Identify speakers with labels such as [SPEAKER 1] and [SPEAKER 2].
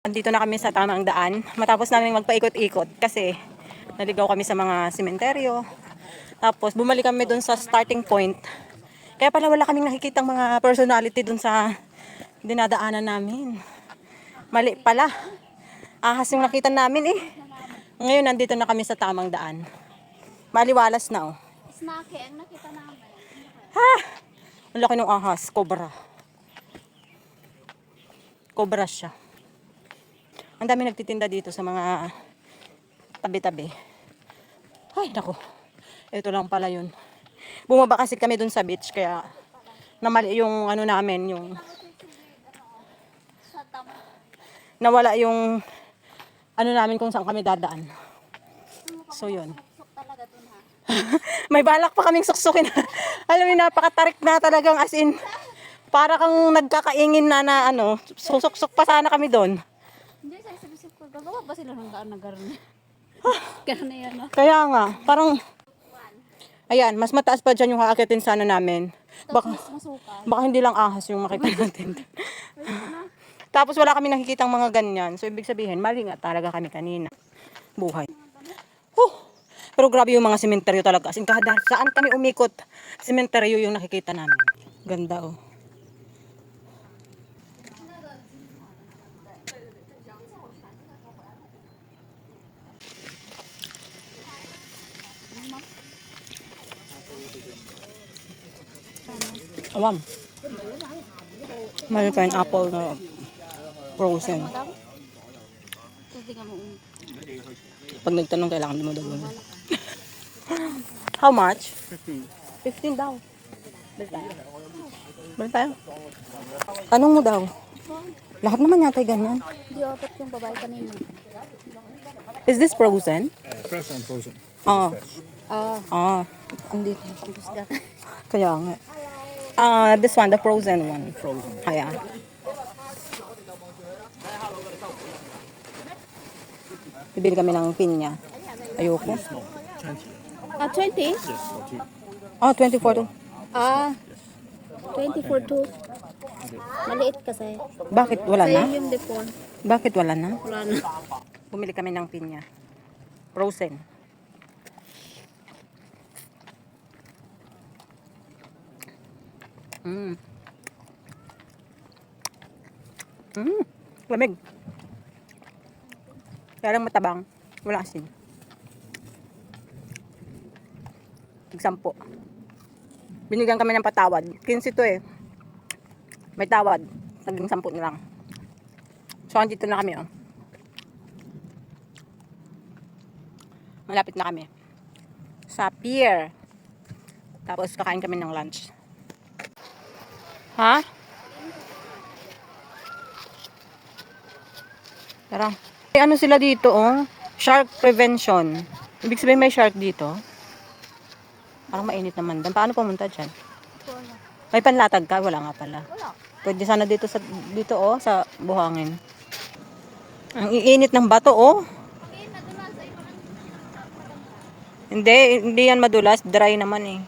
[SPEAKER 1] Andito na kami sa tamang daan. Matapos namin magpaikot-ikot kasi naligaw kami sa mga sementeryo. Tapos bumalik kami dun sa starting point. Kaya pala wala kaming nakikitang mga personality dun sa dinadaanan namin. Mali pala. Ahas yung nakita namin eh. Ngayon nandito na kami sa tamang daan. Maliwalas na oh.
[SPEAKER 2] Snake ang nakita namin.
[SPEAKER 1] Ha! Ang laki ng ahas. Cobra. Cobra siya. Ang dami nagtitinda dito sa mga tabi-tabi. Ay, naku. Ito lang pala yun. Bumaba kasi kami dun sa beach, kaya namali yung ano namin, yung nawala yung ano namin kung saan kami dadaan. So, yun. May balak pa kaming suksukin. Alam mo, napakatarik na talagang as in, para kang nagkakaingin na ano, susuksok pa sana kami doon.
[SPEAKER 2] Hindi, sa isip ko, gagawa ba sila ng daan na gano'n? Gano'n na yan, no?
[SPEAKER 1] Kaya nga, parang, ayan, mas mataas pa dyan yung haakitin sana namin. Baka hindi lang ahas yung makikita natin. Tapos wala kami nakikitang mga ganyan. So, ibig sabihin, mali nga talaga kami kanina. Buhay. Pero grabe yung mga sementeryo talaga. As in, kahit saan kami umikot, sementeryo yung nakikita namin. Ganda oh. Awam. May pineapple na frozen. Pag nagtanong, kailangan mo daw. How much? 15 daw. Balik tayo. Tanong mo daw. Lahat naman yata ganyan.
[SPEAKER 2] Hindi otot yung babae kanina.
[SPEAKER 1] Is this frozen?
[SPEAKER 3] Fresh and frozen.
[SPEAKER 1] Oo. Andito. Kaya nga. This one, the frozen one.
[SPEAKER 3] Frozen.
[SPEAKER 1] Kaya. Bibili kami ng pinya. Ayoko.
[SPEAKER 2] 20?
[SPEAKER 3] Yes, for two.
[SPEAKER 1] 24 to.
[SPEAKER 2] 20 for 2. Maliit kasi.
[SPEAKER 1] Bakit wala na?
[SPEAKER 2] Same yung before.
[SPEAKER 1] Bakit wala na?
[SPEAKER 2] Wala na.
[SPEAKER 1] Bumili kami ng pinya. Frozen. Lamig. Kaya lang matabang. Wala asin. Tig-10. Binigyan kami ng patawad. 15 to eh. May tawad. Naging 10 na lang. So, andito na kami oh. Malapit na kami. Sa pier. Tapos kakain kami ng lunch. Ha? Tara. May ano sila dito oh. Shark prevention. Ibig sabihin may shark dito. Parang mainit naman. Dan paano pumunta dyan? May panlatag ka? Wala nga pala.
[SPEAKER 2] Wala.
[SPEAKER 1] Pwede sana dito oh sa buhangin. Ang iinit ng bato oh. Hindi yan madulas, dry naman eh.